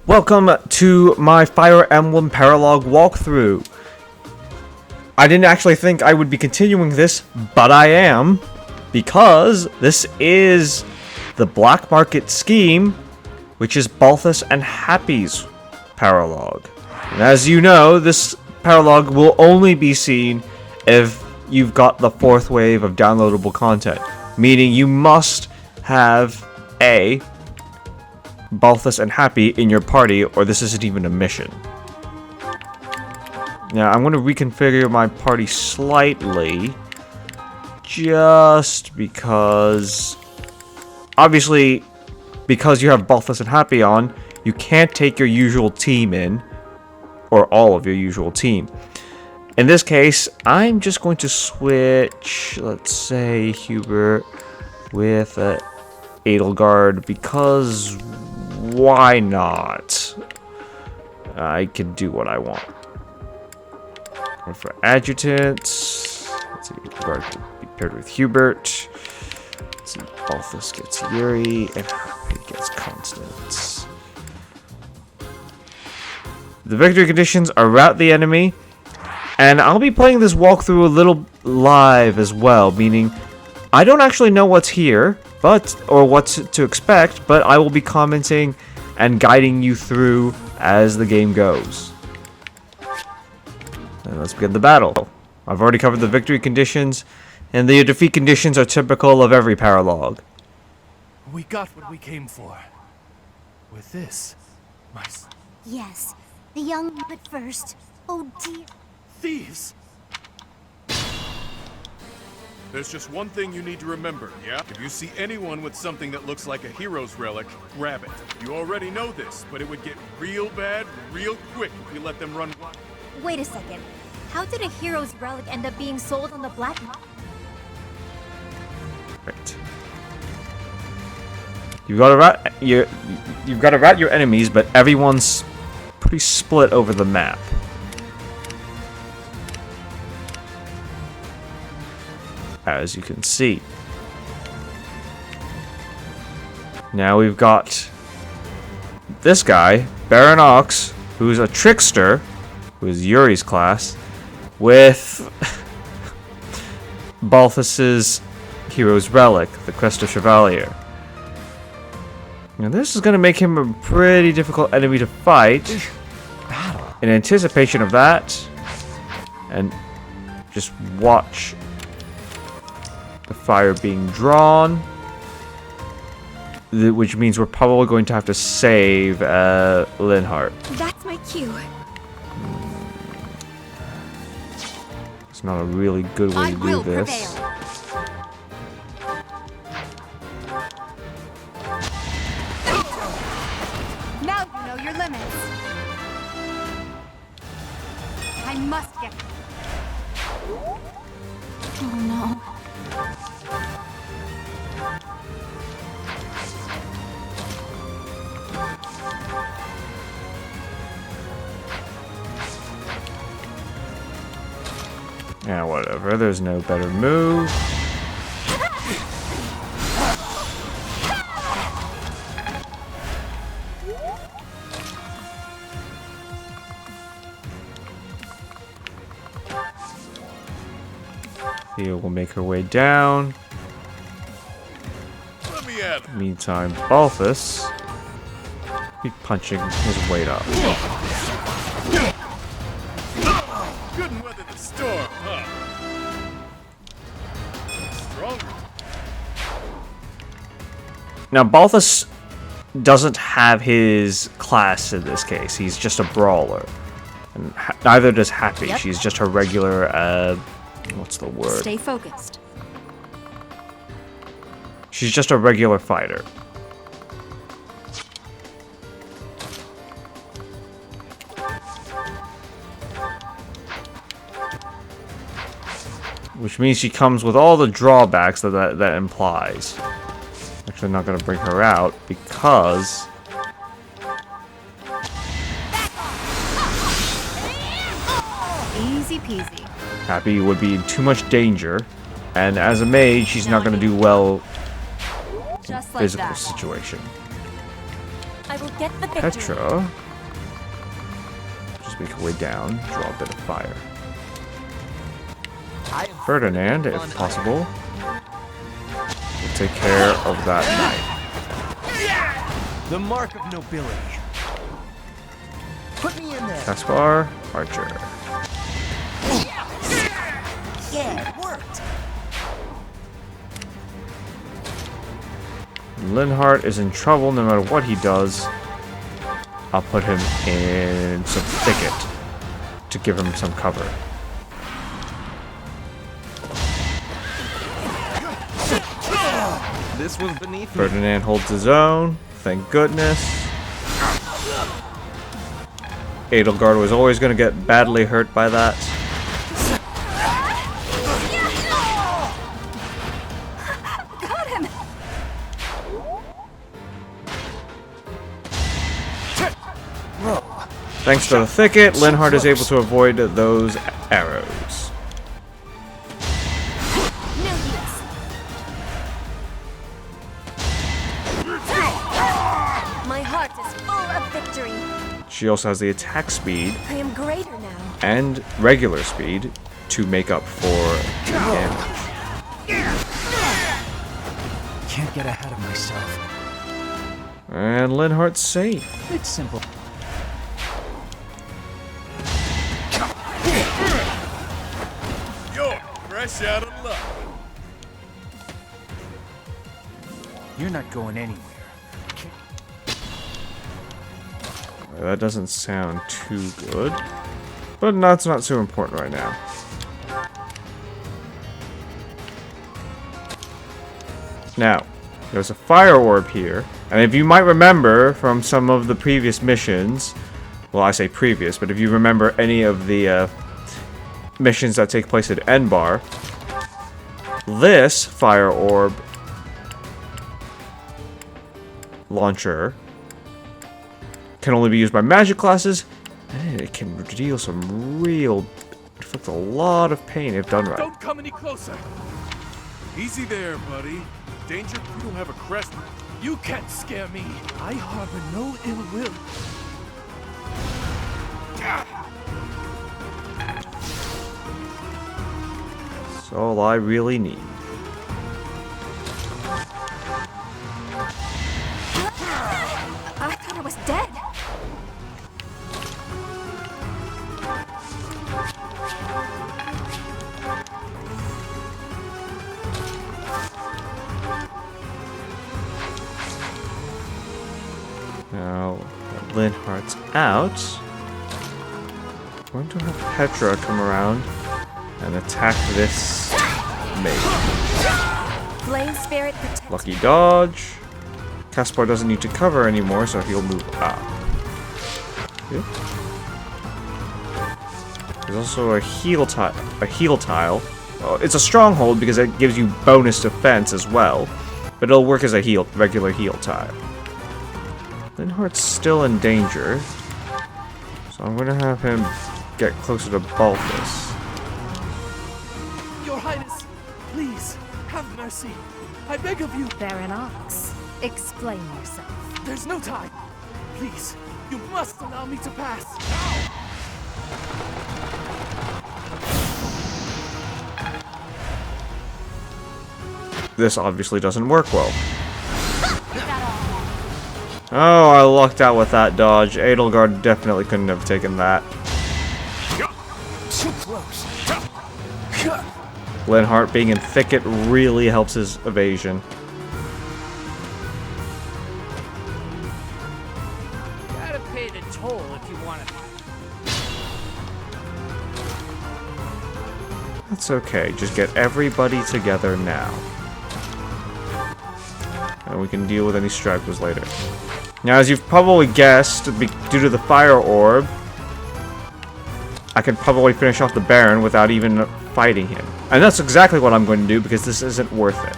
Welcome to my Fire Emblem Paralogue walkthrough. I didn't actually think I would be continuing this, but I am, because this is the Black Market Scheme, which is Balthus and Hapi's Paralogue. And as you know, this Paralogue will only be seen if you've got the fourth wave of downloadable content, meaning you must have A, Balthus and Hapi in your party, or this isn't even a mission. Now, I'm going to reconfigure my party slightly, just because, obviously, because you have Balthus and Hapi on, you can't take your usual team in, or all of your usual team. In this case, I'm just going to switch, let's say, Hubert with Edelgard, because why not? I can do what I want. For adjutants, let's see, Edelgard can be paired with Hubert. Let's see, Balthus gets Yuri, and Hapi gets Constance. The victory conditions are rout the enemy, and I'll be playing this walkthrough a little live as well, meaning I don't actually know what's here, or what to expect, but I will be commenting and guiding you through as the game goes. And let's begin the battle. I've already covered the victory conditions, and the defeat conditions are typical of every Paralogue. We got what we came for. With this, Yes, the young but first. Oh dear. thieves! There's just one thing you need to remember, yeah? If you see anyone with something that looks like a hero's relic, grab it. You already know this, but it would get real bad real quick if we let them run wild. Wait a second. How did a hero's relic end up being sold on the black market? Right. You've got to rat your enemies, but everyone's pretty split over the map. As you can see. Now we've got this guy, Baron Ox, who's a trickster, who is Yuri's class, with Balthus's hero's relic, the Crest of Chevalier. Now this is going to make him a pretty difficult enemy to fight. In anticipation of that, and just watch the fire being drawn, which means we're probably going to have to save Linhardt. That's my cue. It's not a really good way to do this. Prevail. Now you know your limits. I must get. Oh no. Yeah, whatever. There's no better move. Thea will make her way down. Let me at him. Meantime, Balthus be punching his weight up. Couldn't weather the storm, huh? Stronger. Now, Balthus doesn't have his class in this case. He's just a brawler. And neither does Hapi. Yep. She's just a regular, what's the word? Stay focused. She's just a regular fighter. Which means she comes with all the drawbacks that implies. Actually, I'm not going to bring her out because Easy peasy. Hapi would be in too much danger, and as a mage, she's not going to do well Just in like physical that. situation. I will get the victory. Petra. Just make her way down, draw a bit of fire. Ferdinand, if possible, will take care of that knight. The mark of nobility. Put me in there. Caspar, Archer. Yeah, it worked. Linhardt is in trouble no matter what he does. I'll put him in some thicket to give him some cover. This was beneath me. Ferdinand holds his own, thank goodness. Edelgard was always going to get badly hurt by that. Got him. Thanks to the thicket, Linhardt is able to avoid those arrows. No use. My heart is full of victory. She also has the attack speed I am greater now. and regular speed to make up for the damage. Can't get ahead of myself. And Linhardt's safe. It's simple. You're fresh out of luck. You're not going anywhere. That doesn't sound too good, but that's not so important right now. Now, there's a fire orb here, and if you might remember from some of the previous missions, well, I say previous, but if you remember any of the missions that take place at Enbar, this fire orb launcher can only be used by magic classes, and it can deal some real, inflict a lot of pain if done right. Don't come any closer. Easy there, buddy. Danger, you don't have a crest. You can't scare me. I harbor no ill will. That's all I really need. I thought I was dead. Now that Linhardt's out, I'm going to have Petra come around and attack this mage. Flame spirit protect. Lucky dodge. Caspar doesn't need to cover anymore, so he'll move up. Okay. There's also a heal tile. Well, it's a stronghold because it gives you bonus defense as well, but it'll work as a regular heal tile. Linhardt's still in danger, so I'm gonna have him get closer to Balthus. Your Highness, please, have mercy. I beg of you. Baron Ox, explain yourself. There's no time. Please, you must allow me to pass. This obviously doesn't work well. Oh, I lucked out with that dodge. Edelgard definitely couldn't have taken that. Too close. Linhardt being in thicket really helps his evasion. Gotta pay the toll if you want it. That's okay, just get everybody together now. And we can deal with any stragglers later. Now, as you've probably guessed, due to the fire orb, I could probably finish off the Baron without even fighting him. And that's exactly what I'm going to do, because this isn't worth it.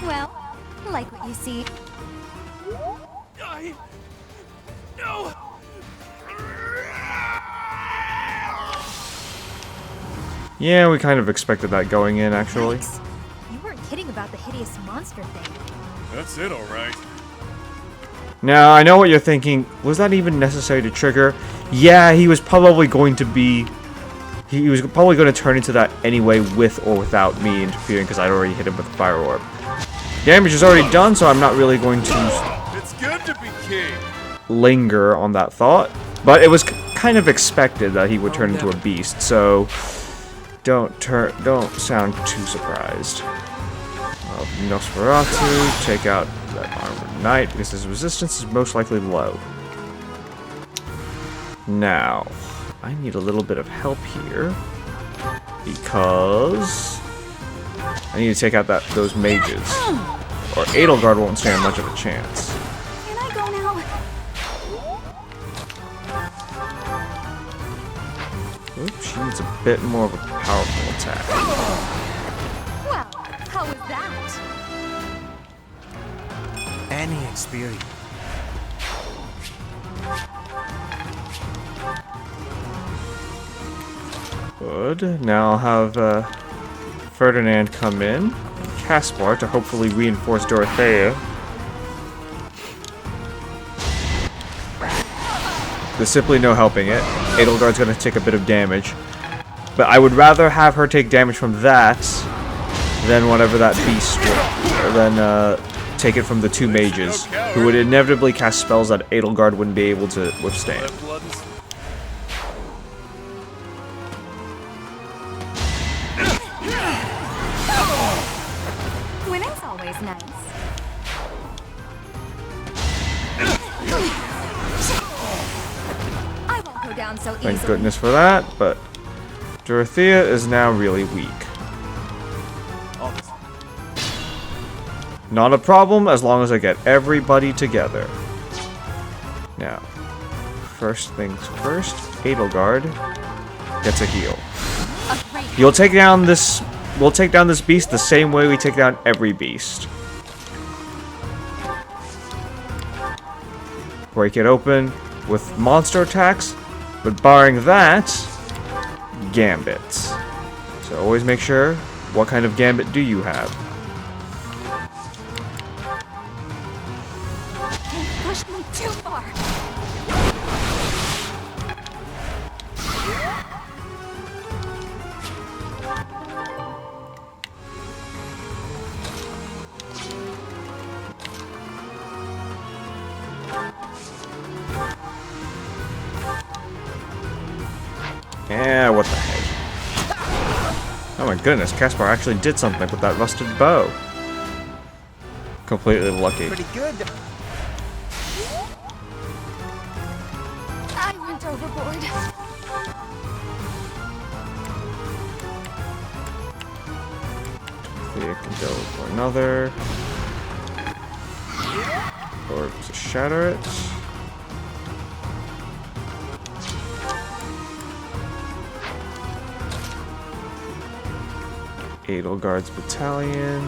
Well, like what you see. No. Yeah, we kind of expected that going in, actually. Yikes. You weren't kidding about the hideous monster thing. That's it, all right. Now, I know what you're thinking. Was that even necessary to trigger? Yeah, he was probably going to be... He was probably going to turn into that anyway, with or without me interfering, because I'd already hit him with the fire orb. Damage is already done, so I'm not really going to It's good to be king. linger on that thought. But it was kind of expected that he would turn into a beast, so don't sound too surprised. Nosferatu, take out that armored knight because his resistance is most likely low. Now, I need a little bit of help here because I need to take out those mages, or Edelgard won't stand much of a chance. Can I go now? Oops, she needs a bit more of a powerful attack. Well, how was that? Any experience. Good. Now I'll have Ferdinand come in, Caspar to hopefully reinforce Dorothea. There's simply no helping it. Edelgard's gonna take a bit of damage. But I would rather have her take damage from that than whatever that beast would, than take it from the two mages, who would inevitably cast spells that Edelgard wouldn't be able to withstand. Winning's always nice. I won't go down so easily. Thank goodness for that, but Dorothea is now really weak. Not a problem as long as I get everybody together. Now, first things first, Edelgard gets a heal. We'll take down this beast the same way we take down every beast. Break it open with monster attacks, but barring that, gambits. So always make sure, what kind of gambit do you have? Pushed me too far. Yeah, what the heck? Oh my goodness, Caspar actually did something with that rusted bow. Completely lucky. Pretty good. I went overboard. Thea can go for another. Or to shatter it. Edelgard's battalion.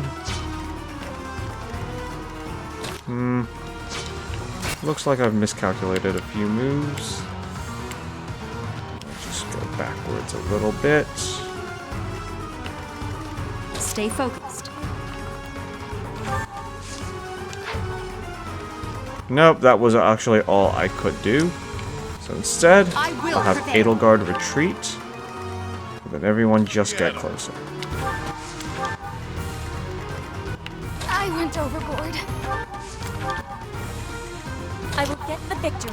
Looks like I've miscalculated a few moves. I'll just go backwards a little bit. Stay focused. Nope, that was actually all I could do. So instead, I will I'll have prevail. Edelgard retreat. And then everyone just get closer. I went overboard. I will get the victory.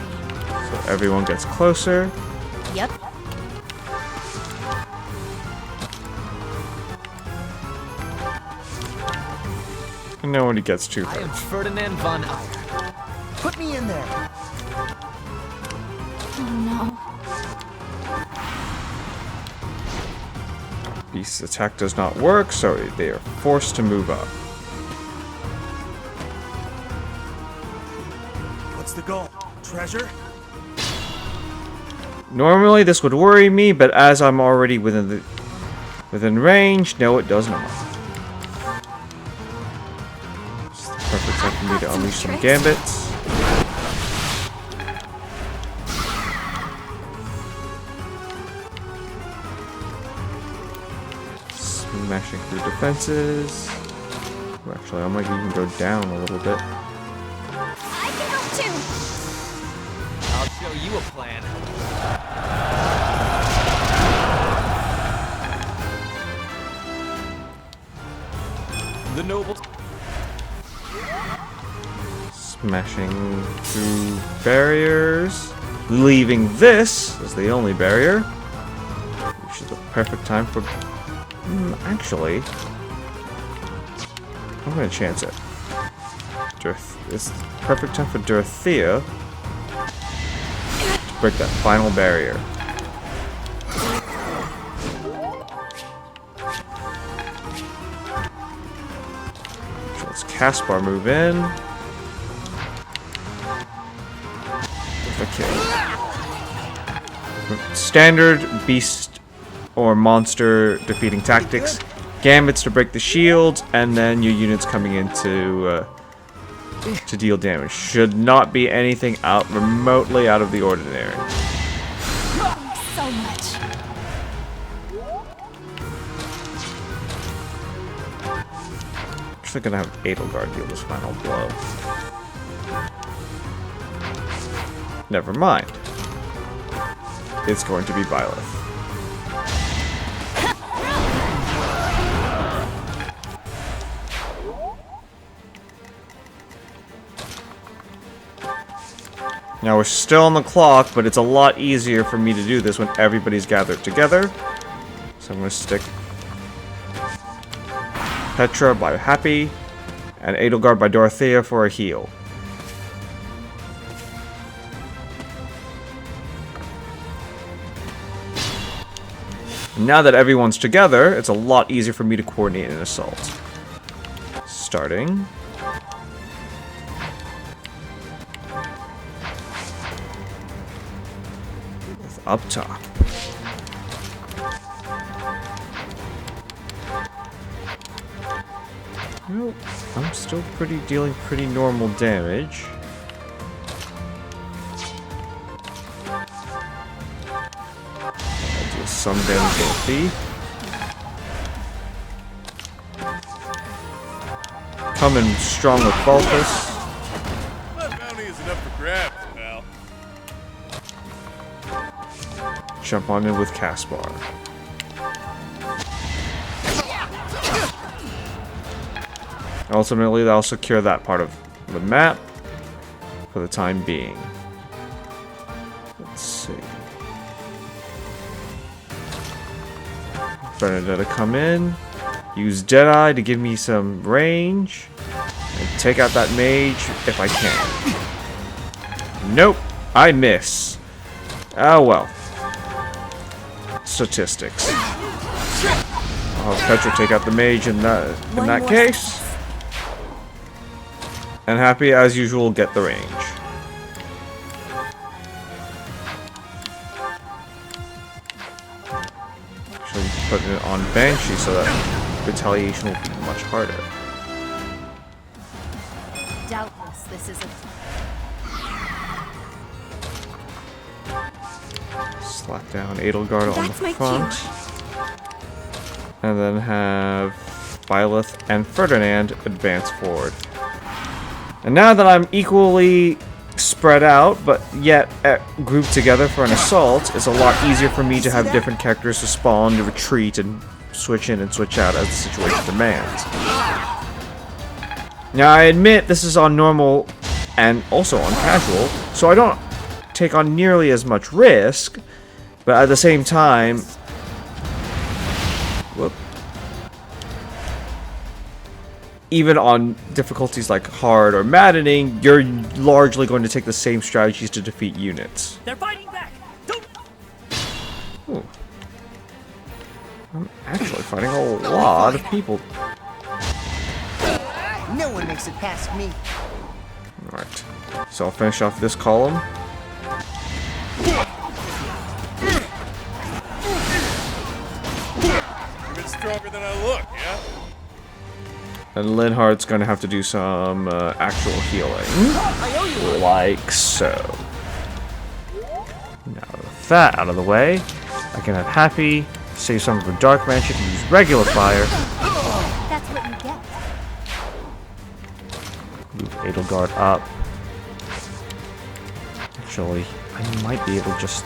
So everyone gets closer. Yep. And nobody gets too I hurt. am Ferdinand von Eyre. Put me in there. Oh no. Beast's attack does not work, so they are forced to move up. What's the goal? Treasure? Normally this would worry me, but as I'm already within range, no it does not. It's the perfect time for me to unleash some gambits. Smashing through defenses. Actually, I might even go down a little bit. I can help too. I'll show you a plan. The nobles. Smashing through barriers. Leaving this as the only barrier. Which is the perfect time for... actually... I'm gonna chance it. It's the perfect time for Dorothea to break that final barrier. So let's Caspar move in. With a kill. Standard beast or monster defeating tactics. Gambits to break the shields, and then your units coming in to deal damage. Should not be anything remotely out of the ordinary. So much. Actually gonna have Edelgard deal this final blow. Never mind. It's going to be Byleth. Now we're still on the clock, but it's a lot easier for me to do this when everybody's gathered together. So I'm going to stick Petra by Hapi and Edelgard by Dorothea for a heal. Now that everyone's together, it's a lot easier for me to coordinate an assault. Starting... up top. Nope, I'm still dealing pretty normal damage. I'll do some damage to the thief. Coming strong with Balthus. That bounty is enough for grabs, pal. Jump on in with Caspar. Ultimately, that'll secure that part of the map for the time being. Let's see. Bernadetta come in, use Deadeye to give me some range, and take out that mage if I can. Nope, I miss. Oh well. Statistics. I'll have Petra take out the mage in that case. And Hapi, as usual, get the range. Actually, putting it on Banshee so that retaliation will be much harder. Doubtless, this is a... Slap down Edelgard on That's the my front. And then have Byleth and Ferdinand advance forward. And now that I'm equally spread out, but yet grouped together for an assault, it's a lot easier for me to have different characters to spawn, to retreat, and switch in and switch out as the situation demands. Now, I admit this is on normal and also on casual, so I don't take on nearly as much risk, but at the same time... Whoop. Even on difficulties like hard or maddening, you're largely going to take the same strategies to defeat units. They're fighting back. Don't. Ooh. I'm actually fighting a lot of people. No one makes it past me. Alright, so I'll finish off this column. Even stronger than I look, yeah? And Linhardt's gonna have to do some actual healing. Like so. Now with that out of the way, I can have Hapi Save some for dark magic and use regular fire. That's what you get. Move Edelgard up. Actually, I might be able to just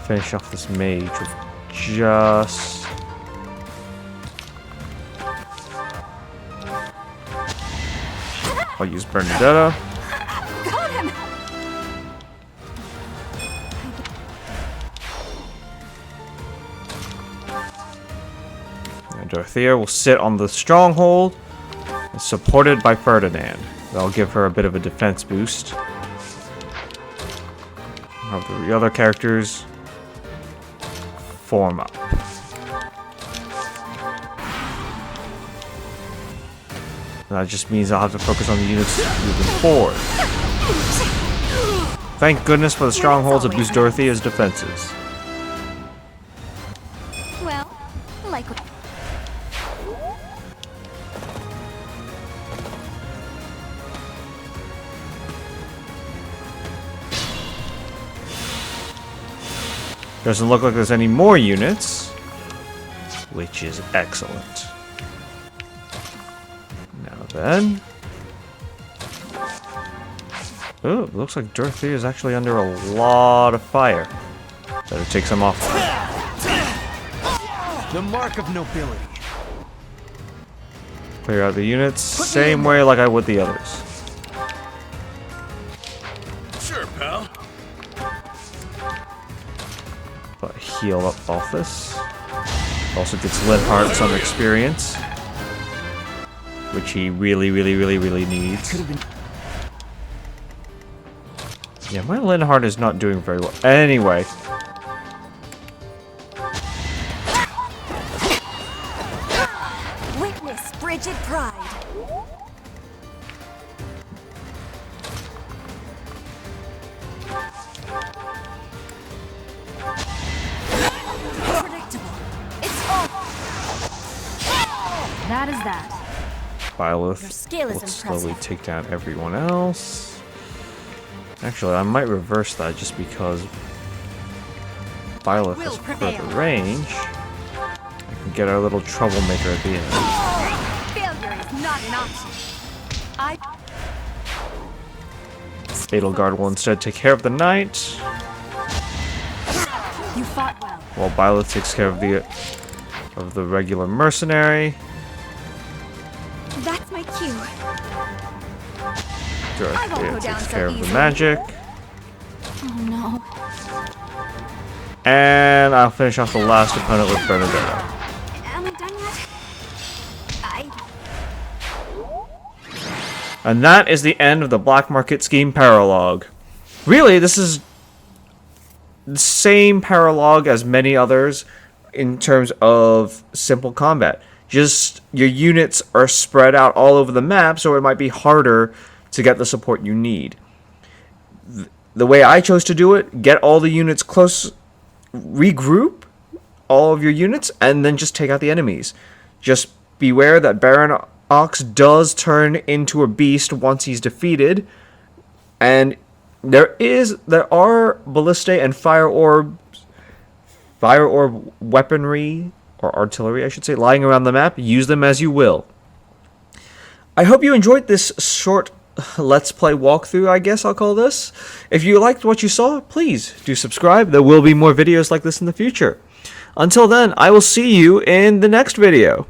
finish off this mage with just... I'll use Bernadetta. Got him! And Dorothea will sit on the stronghold, supported by Ferdinand. That'll give her a bit of a defense boost. Have the other characters form up. That just means I'll have to focus on the units moving forward. Thank goodness for the strongholds that boost Dorothea's defenses. Well, like... Doesn't look like there's any more units, which is excellent. Now then... Oh, it looks like Dorothea is actually under a lot of fire. Better take some off. The mark of nobility. Clear out the units, same way like I would the others. Sure, pal. But heal up Balthus. Also gets Linhardt some experience, which he really needs. Yeah, my Linhardt is not doing very well. Anyway. Witness frigid pride. Predictable. It's all. That is that. Your Byleth skill is will slowly impressive. take down everyone else. Actually, I might reverse that just because Byleth has further range. I can get our little troublemaker at the end. Failure is not an option. Edelgard will instead take care of the knight, You fought well. while Byleth takes care of the regular mercenary. That's my cue. Dorothea go down takes so care of the easily. magic. Oh no. And I'll finish off the last opponent with Bernadetta. Am I done yet? And that is the end of the Black Market Scheme Paralogue. Really, this is the same Paralogue as many others in terms of simple combat. Just your units are spread out all over the map, so it might be harder to get the support you need. The way I chose to do it, get all the units close, regroup all of your units, and then just take out the enemies. Just beware that Baron Ox does turn into a beast once he's defeated, and there are ballistae and fire orb weaponry, or artillery I should say, lying around the map. Use them as you will. I hope you enjoyed this short Let's Play walkthrough, I guess I'll call this. If you liked what you saw, please do subscribe. There will be more videos like this in the future. Until then, I will see you in the next video.